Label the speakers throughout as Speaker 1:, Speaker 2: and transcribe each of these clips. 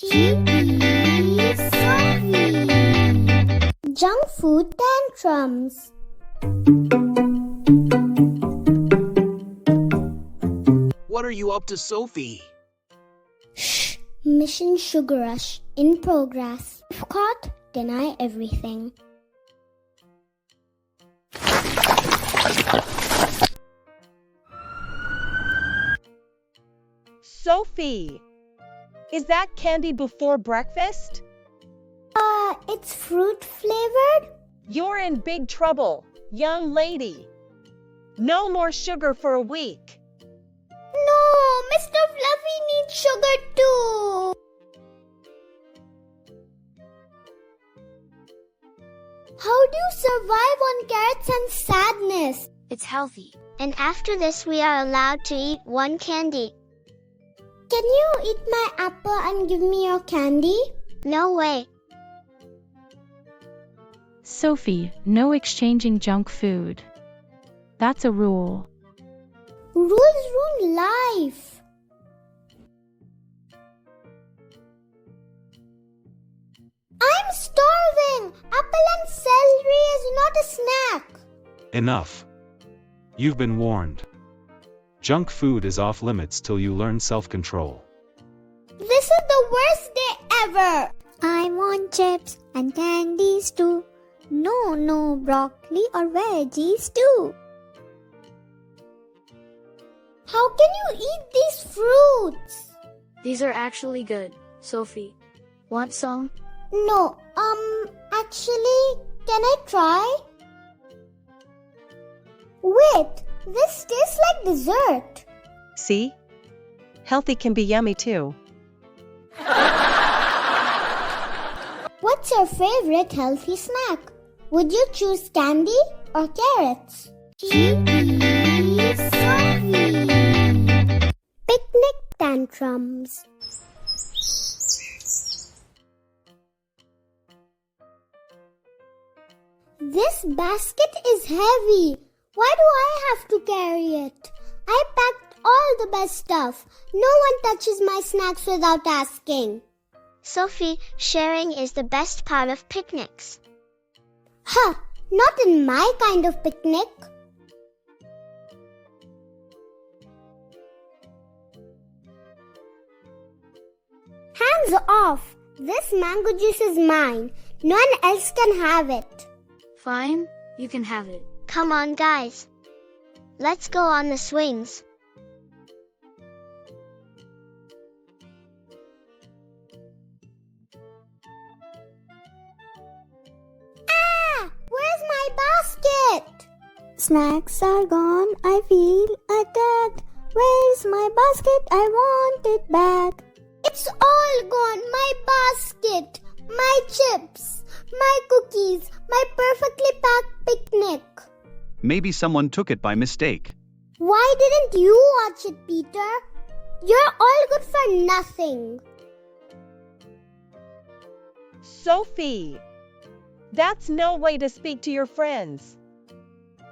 Speaker 1: Sofie. Junk food tantrums.
Speaker 2: What are you up to, Sofie?
Speaker 1: Shh! Mission Sugar Rush in progress. If caught, deny everything.
Speaker 3: Sofie, is that candy before breakfast?
Speaker 1: It's fruit flavored?
Speaker 3: You're in big trouble, young lady. No more sugar for a week.
Speaker 1: No, Mr. Fluffy needs sugar too. How do you survive on carrots and sadness?
Speaker 4: It's healthy. And after this, we are allowed to eat one candy.
Speaker 1: Can you eat my apple and give me your candy?
Speaker 4: No way.
Speaker 5: Sofie, no exchanging junk food. That's a rule.
Speaker 1: Rules ruin life. I'm starving. Apple and celery is not a snack.
Speaker 6: Enough. You've been warned. Junk food is off limits till you learn self-control.
Speaker 1: This is the worst day ever. I want chips and candies too. No broccoli or veggies too. How can you eat these fruits?
Speaker 7: These are actually good. Sofie, want some?
Speaker 1: No, actually, can I try? Wait, this tastes like dessert.
Speaker 3: See? Healthy can be yummy too.
Speaker 1: What's your favorite healthy snack? Would you choose candy or carrots? Picnic tantrums. This basket is heavy. Why do I have to carry it? I packed all the best stuff. No one touches my snacks without asking.
Speaker 4: Sofie, sharing is the best part of picnics.
Speaker 1: Huh, not in my kind of picnic. Hands off! This mango juice is mine. No one else can have it.
Speaker 7: Fine, you can have it.
Speaker 4: Come on, guys. Let's go on the swings.
Speaker 1: Ah! Where's my basket? Snacks are gone. I feel attacked. Where's my basket? I want it back. It's all gone. My basket, my chips, my cookies, my perfectly packed picnic.
Speaker 8: Maybe someone took it by mistake.
Speaker 1: Why didn't you watch it, Peter? You're all good for nothing.
Speaker 3: Sofie, that's no way to speak to your friends.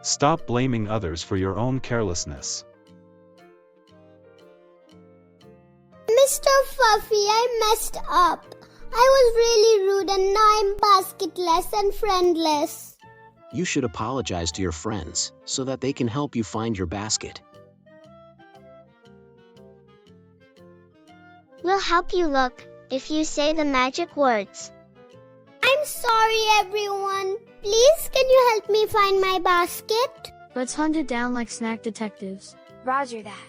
Speaker 6: Stop blaming others for your own carelessness.
Speaker 1: Mr. Fluffy, I messed up. I was really rude and now I'm basketless and friendless.
Speaker 2: You should apologize to your friends so that they can help you find your basket.
Speaker 4: We'll help you look if you say the magic words.
Speaker 1: I'm sorry, everyone. Please, can you help me find my basket?
Speaker 7: Let's hunt it down like snack detectives.
Speaker 4: Roger that.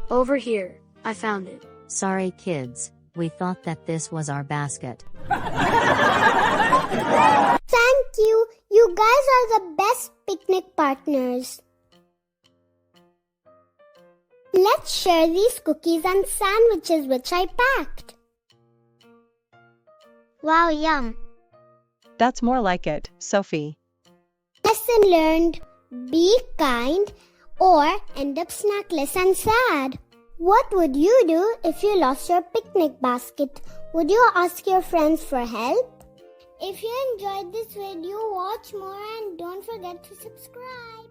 Speaker 7: Over here, I found it.
Speaker 9: Sorry kids, we thought that this was our basket.
Speaker 1: Thank you. You guys are the best picnic partners. Let's share these cookies and sandwiches which I packed.
Speaker 4: Wow, yum.
Speaker 3: That's more like it, Sofie.
Speaker 1: Lesson learned. Be kind or end up snackless and sad. What would you do if you lost your picnic basket? Would you ask your friends for help? If you enjoyed this video, watch more and don't forget to subscribe.